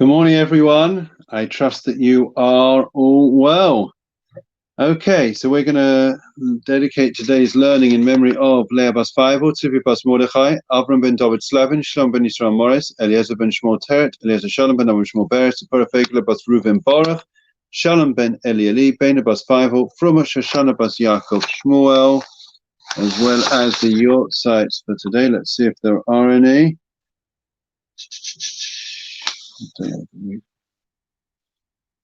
Good morning, everyone. I trust that you are all well. Okay, so we're going to dedicate today's learning in memory of Leah Bas Feivel, Tzivi Bas Mordechai, Avram ben David Slavin, Shalom ben Yisrael Morris, Eliezer ben Shmuel Teret, Eliezer Shalom ben Avram Shmuel Beres, Sephora Fegler Bas Reuven Baruch, Shalom ben Elieli, Bena Bas Feivel, Fruma Shoshana Bas Yaakov Shmuel, as well as the Yort sites for today. Let's see if there are any.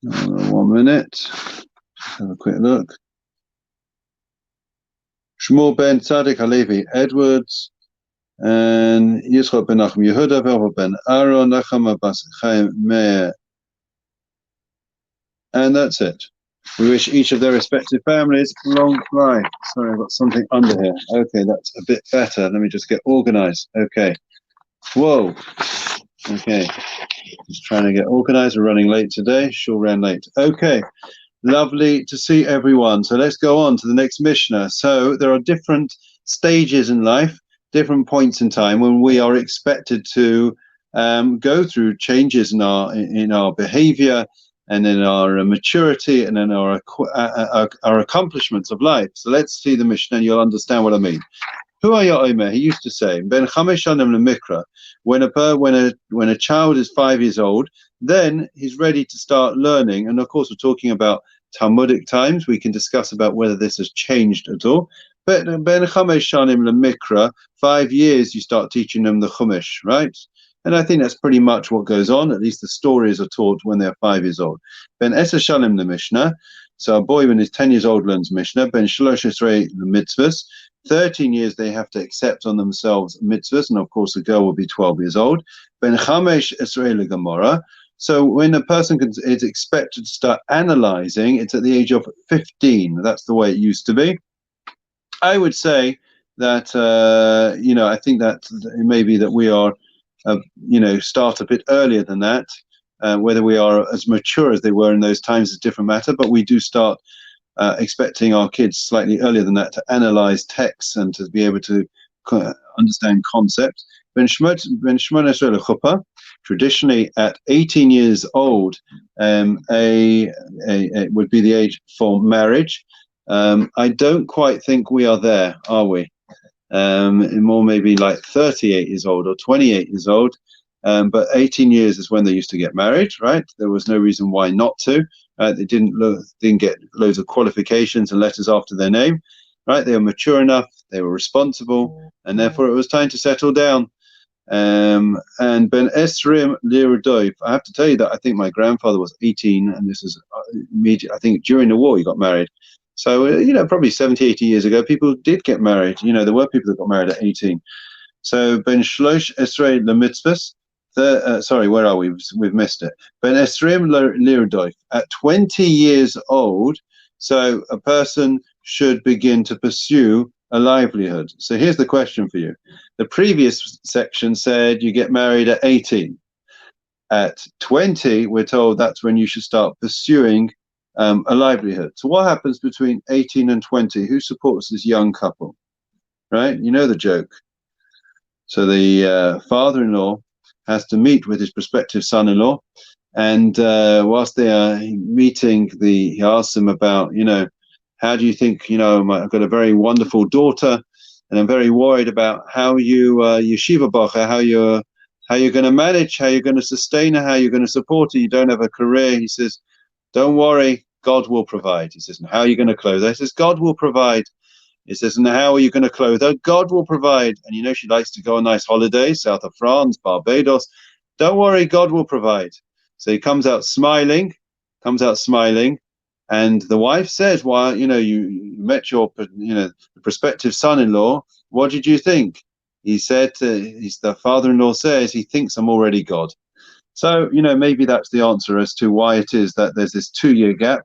One minute. Have a quick look. Shmuel ben Tzaddik Halevi Edwards and Yitzchak ben Nachum Yehuda, Velva ben Aaron, Nachama bas Chaim Meir, and that's it. We wish each of their respective families long life. Sorry, I've got something under here. Okay, that's a bit better. Let me just get organized. Okay. Whoa. Okay. Just trying to get organized. We're running late today. Sure ran late. Okay. Lovely to see everyone. So let's go on to the next Mishnah. So there are different stages in life, different points in time when we are expected to go through changes in our behavior and in our maturity and in our accomplishments of life. So let's see the Mishnah and you'll understand what I mean. Hu haya omer, he used to say, Ben chamesh shanim lemikra, when a child is 5 years old, then he's ready to start learning. And of course, we're talking about Talmudic times. We can discuss about whether this has changed at all. But Ben chamesh shanim lemikra, 5 years you start teaching them the Chumash, right? And I think that's pretty much what goes on. At least the stories are taught when they're 5 years old. Ben eser shanim lemishnah, so a boy when he's 10 years old learns Mishnah. Ben shlosh esrei lemitzvahs, 13 years they have to accept on themselves mitzvahs, and of course the girl will be 12 years old. Ben chamesh esrei legamora. So when a person is expected to start analyzing, it's at the age of 15. That's the way it used to be. I would say that, I think that it may be that we are, start a bit earlier than that. Whether we are as mature as they were in those times is a different matter, but we do start expecting our kids slightly earlier than that to analyze texts and to be able to understand concepts. Traditionally, at 18 years old, it would be the age for marriage. I don't quite think we are there, are we? More maybe like 38 years old or 28 years old. But 18 years is when they used to get married, right? There was no reason why not to. They didn't get loads of qualifications and letters after their name, right? They were mature enough, they were responsible, and therefore it was time to settle down. And Ben Esrim Lirudoif, I have to tell you that I think my grandfather was 18, and this is immediate. I think during the war he got married. So, probably 70, 80 years ago, people did get married. There were people that got married at 18. So Ben Shlosh Esrei Lemitzvahs. Sorry, where are we? We've missed it. Ben Esrim Lirudoif. At 20 years old, so a person should begin to pursue a livelihood. So here's the question for you. The previous section said you get married at 18. At 20, we're told that's when you should start pursuing a livelihood. So what happens between 18 and 20? Who supports this young couple? Right? You know the joke. So the father-in-law has to meet with his prospective son-in-law, and whilst they are meeting, he asks him about, how do you think, I've got a very wonderful daughter, and I'm very worried about how you yeshiva bacher, how you're going to manage, how you're going to sustain her, how you're going to support her. You don't have a career. He says, don't worry, God will provide. He says, and how are you going to clothe her? He says, God will provide. He says, and how are you going to clothe her? God will provide. And she likes to go on nice holidays, south of France, Barbados. Don't worry, God will provide. So he comes out smiling, and the wife says, well, you met your, prospective son-in-law. What did you think? He said, the father-in-law says he thinks I'm already God. So, maybe that's the answer as to why it is that there's this 2-year gap.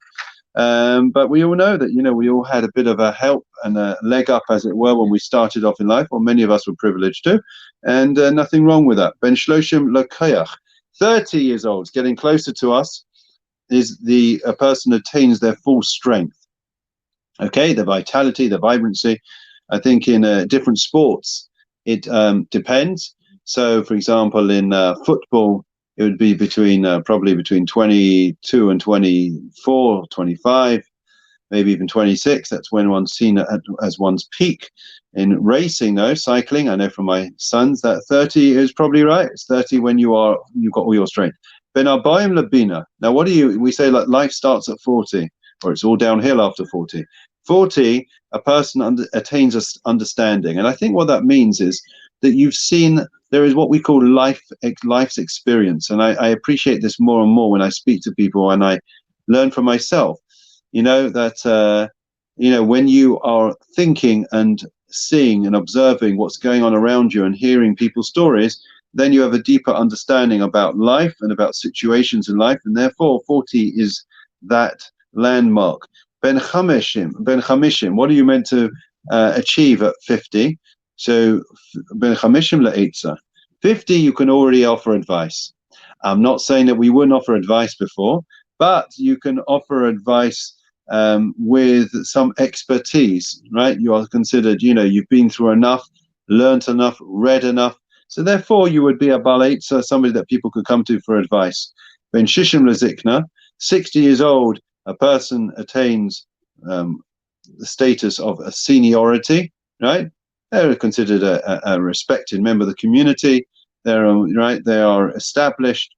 But we all know that, we all had a bit of a help and a leg up, as it were, when we started off in life, or many of us were privileged to, and nothing wrong with that. Ben Shloshim Lokayach, 30 years old, getting closer to us, is a person attains their full strength. Okay, the vitality, the vibrancy. I think in different sports, it depends. So, for example, in football, it would be between probably between 22 and 24, 25, maybe even 26. That's when one's seen as one's peak in racing, though. Cycling, I know from my sons that 30 is probably right. It's 30 when you've got all your strength. Ben Arbaim Labina. Now, we say like life starts at 40, or it's all downhill after 40. 40, a person attains understanding. And I think what that means is that you've seen, there is what we call life's experience. And I appreciate this more and more when I speak to people and I learn from myself. That when you are thinking and seeing and observing what's going on around you and hearing people's stories, then you have a deeper understanding about life and about situations in life, and therefore 40 is that landmark. Ben Chamishim, what are you meant to achieve at 50? So Ben Chamishim La'etza. 50, you can already offer advice. I'm not saying that we wouldn't offer advice before, but you can offer advice with some expertise, right? You are considered, you've been through enough, learnt enough, read enough. So therefore, you would be a balaitza, somebody that people could come to for advice. Ben Shishim Lezikna, 60 years old, a person attains the status of a seniority, right? They're considered a respected member of the community. They are established.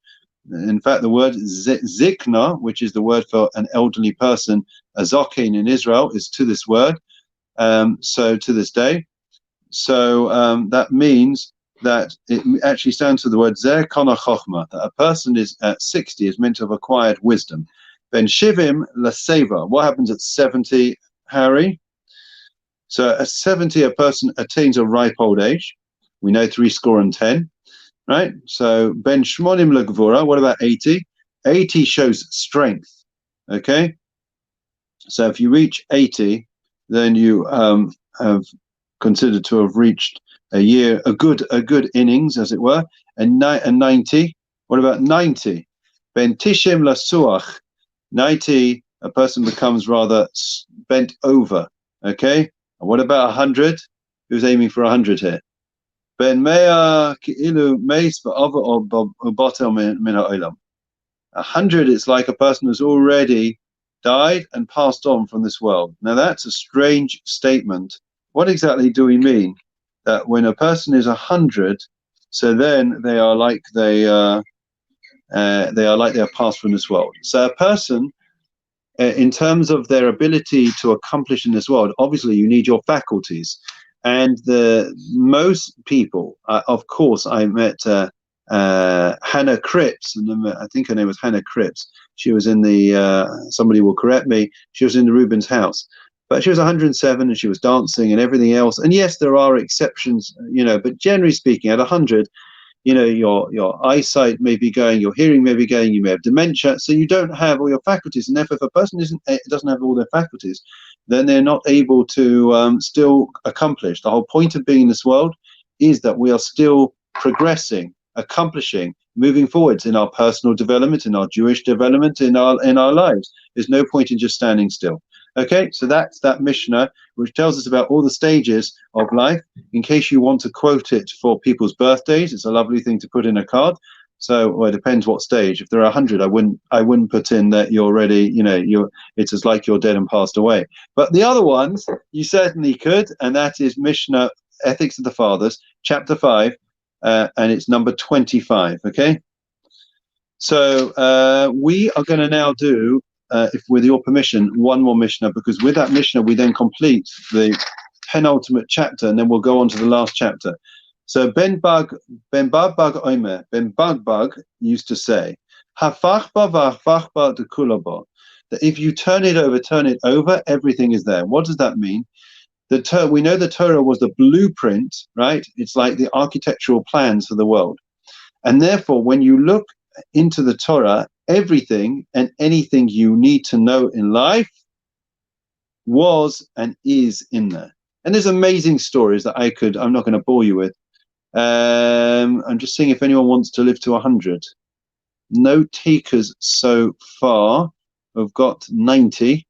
In fact, the word zikna, which is the word for an elderly person, a zokin in Israel, is to this word. So to this day. So that means that it actually stands for the word zer kana chochma, that a person is at 60 is meant to have acquired wisdom. Ben shivim laseva. What happens at 70, Harry? So at 70, a person attains a ripe old age. We know 70. Right? So Ben Shmonim Lagvura, what about 80? 80 shows strength. Okay? So if you reach 80, then you have considered to have reached a good innings, as it were. And 90, what about 90? Ben Tishim Lasuach. 90, a person becomes rather bent over. Okay? And what about 100? Who's aiming for 100 here? Ben mea ki'ilu meis ba'ava min ha'olam. 100, it's like a person who's already died and passed on from this world. Now that's a strange statement. What exactly do we mean? That when a person is 100, so then they are like they have passed from this world. So a person, in terms of their ability to accomplish in this world, obviously you need your faculties. And most people, of course, I met Hannah Cripps, and I think her name was Hannah Cripps. She was in somebody will correct me, she was in the Rubens house. But she was 107 and she was dancing and everything else. And yes, there are exceptions, but generally speaking, at 100, your eyesight may be going, your hearing may be going, you may have dementia, so you don't have all your faculties. And therefore, if a person doesn't have all their faculties, then they're not able to still accomplish. The whole point of being in this world is that we are still progressing, accomplishing, moving forwards in our personal development, in our Jewish development, in our lives. There's no point in just standing still. Okay, so that's that Mishnah, which tells us about all the stages of life. In case you want to quote it for people's birthdays, it's a lovely thing to put in a card. So, well, it depends what stage. If there are 100, I wouldn't put in that you're already, it's as like you're dead and passed away. But the other ones, you certainly could, and that is Mishnah, Ethics of the Fathers, chapter 5, and it's number 25. Okay. So we are going to now do, if with your permission, one more Mishnah, because with that Mishnah we then complete the penultimate chapter, and then we'll go on to the last chapter. So Ben Bugbug used to say, "Hafachba v'hafachba dekulaba," that if you turn it over, everything is there. What does that mean? We know the Torah was the blueprint, right? It's like the architectural plans for the world, and therefore, when you look into the Torah, everything and anything you need to know in life was and is in there. And there's amazing stories that I'm not going to bore you with. I'm just seeing if anyone wants to live to 100. No takers so far. We've got 90.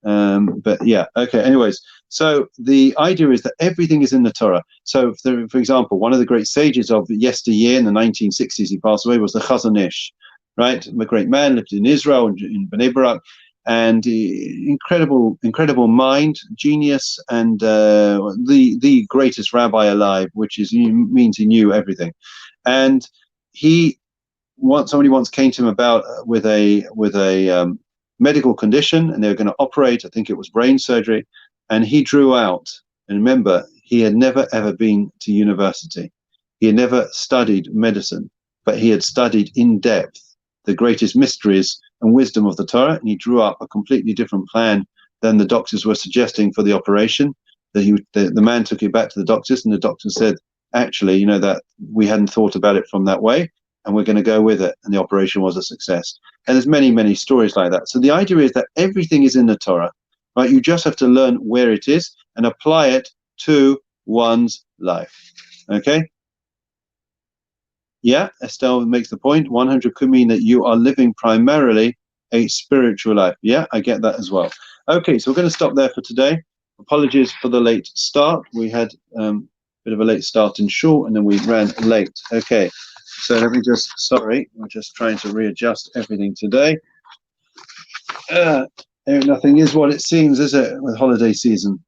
But yeah, okay. Anyways, So the idea is that everything is in the Torah. So, for example, one of the great sages of yesteryear in the 1960s, he passed away, was the Chazon Ish, right? A great man, lived in Israel, in Bnei Barak, and incredible mind, genius, and the greatest rabbi alive, which means he knew everything. And somebody once came to him about with a medical condition, and they were going to operate. I think it was brain surgery, and he drew out. And remember, he had never ever been to university. He had never studied medicine, but he had studied in depth the greatest mysteries and wisdom of the Torah, and he drew up a completely different plan than the doctors were suggesting for the operation. The man took it back to the doctors, and the doctors said, actually, that we hadn't thought about it from that way, and we're going to go with it. And the operation was a success. And there's many stories like that. So the idea is that everything is in the Torah, right? You just have to learn where it is and apply it to one's life. Okay? Yeah, Estelle makes the point. 100 could mean that you are living primarily a spiritual life. Yeah, I get that as well. Okay, so we're going to stop there for today. Apologies for the late start. We had a bit of a late start in shul, and then we ran late. Okay, so let me sorry, we're just trying to readjust everything today. Nothing is what it seems, is it, with holiday season?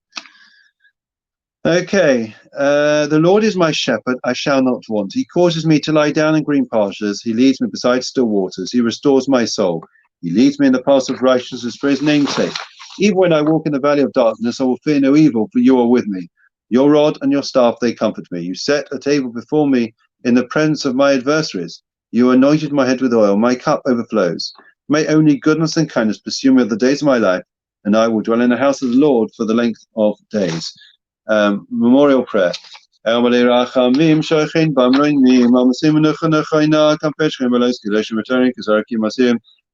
Okay, the Lord is my shepherd, I shall not want. He causes me to lie down in green pastures. He leads me beside still waters. He restores my soul. He leads me in the paths of righteousness for his name's sake. Even when I walk in the valley of darkness, I will fear no evil, for you are with me. Your rod and your staff, they comfort me. You set a table before me in the presence of my adversaries. You anointed my head with oil. My cup overflows. May only goodness and kindness pursue me all the days of my life, and I will dwell in the house of the Lord for the length of days. Memorial prayer.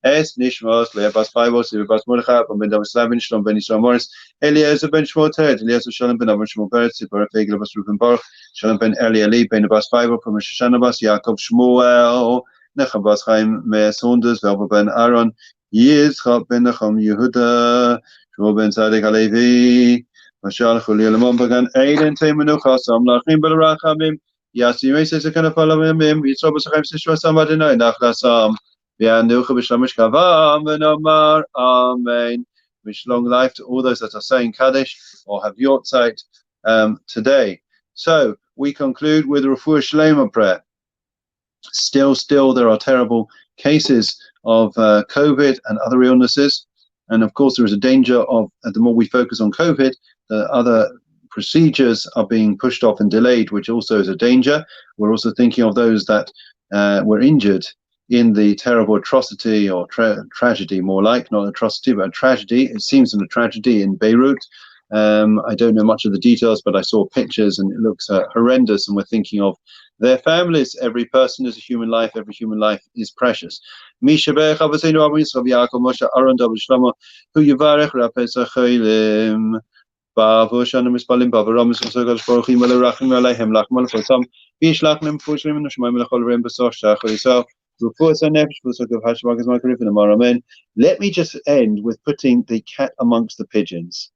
Es Nishmos, Leabas Fibos, Sibas Mordechai, Ben Slavin, Shalom Ben Israel Morris, Eliezer Ben Shmotet, Eliezer Shalom Ben Avon Shmoberet, Sipar Fegel Bas Ruben Baruch, Shalom Ben Eli Ali, Ben Bas Fibo, from Shanabas, Yaakov Shmuel, Nechabas Chaim Meir Saunders, Velva Ben Aaron, Yitzchak Ben Nachum Yehuda, Shmuel Ben Tzaddik Alevi, Mashal Chuli Elamon Bagan, Eiden Teimenucha, Sam Lachim Belarachamim, Yasi Meses Kanafalamim, Yitzchak Basachim Sishwa Samadina, Nachlasam. Amen. Wish long life to all those that are saying Kaddish or have Yortzeit today. So we conclude with Refuah Shlema prayer. Still, there are terrible cases of COVID and other illnesses. And of course, there is a danger of, the more we focus on COVID, the other procedures are being pushed off and delayed, which also is a danger. We're also thinking of those that were injured in the terrible atrocity or tragedy, more like, not atrocity, but a tragedy. It seems a tragedy in Beirut. I don't know much of the details, but I saw pictures and it looks horrendous. And we're thinking of their families. Every person is a human life. Every human life is precious. Misha Bech Avosenu Yaakov Moshe Aaron David Shlomo Hu Yivarech Rapes Achelim Bavu Shanu Mispalim Bavu Ramis Osagol Shpochim Alerachim Aleihem Lachmal Fosam Bishlachnim Fushlim Nushmaim Lechol Rem Besoch Shachol Let me just end with putting the cat amongst the pigeons.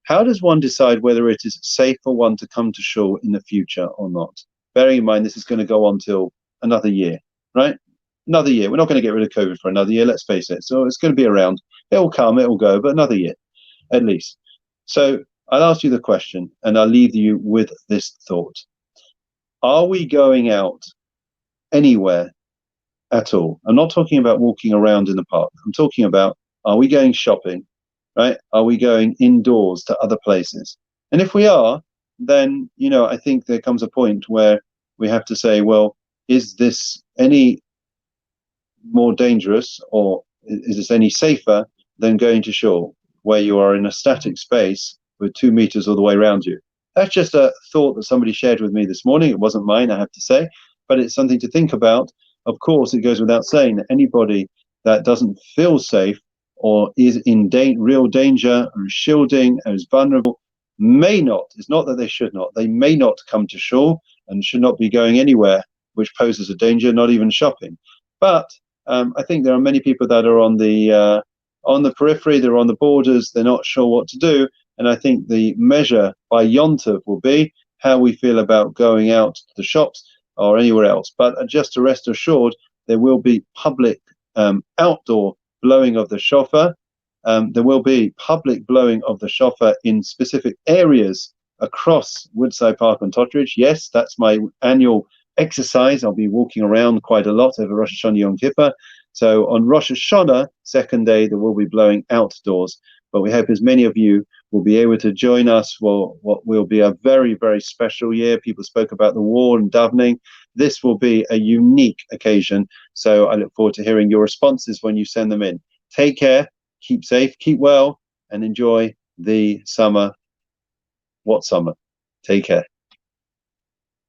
How does one decide whether it is safe for one to come to shul in the future or not? Bearing in mind this is going to go on till another year, right? Another year. We're not going to get rid of COVID for another year, let's face it. So it's going to be around. It'll come, it'll go, but another year at least. So I'll ask you the question and I'll leave you with this thought. Are we going out anywhere at all? I'm not talking about walking around in the park. I'm talking about, are we going shopping, right? Are we going indoors to other places? And if we are, then, I think there comes a point where we have to say, well, is this any more dangerous or is this any safer than going to shul where you are in a static space with 2 meters all the way around you? That's just a thought that somebody shared with me this morning. It wasn't mine, I have to say, but it's something to think about. Of course, it goes without saying that anybody that doesn't feel safe or is in real danger or is shielding or is vulnerable may not, it's not that they should not, they may not come to shul and should not be going anywhere which poses a danger, not even shopping. But I think there are many people that are on the periphery, they're on the borders, they're not sure what to do, And I think the measure by Yom Tov will be how we feel about going out to the shops or anywhere else. But just to rest assured, there will be public outdoor blowing of the shofar. There will be public blowing of the shofar in specific areas across Woodside Park and Totteridge. Yes, that's my annual exercise. I'll be walking around quite a lot over Rosh Hashanah Yom Kippur. So on Rosh Hashanah, second day, there will be blowing outdoors. But we hope as many of you will be able to join us for what will be a very, very special year. People spoke about the war and davening. This will be a unique occasion. So I look forward to hearing your responses when you send them in. Take care, keep safe, keep well, and enjoy the summer. What summer? Take care.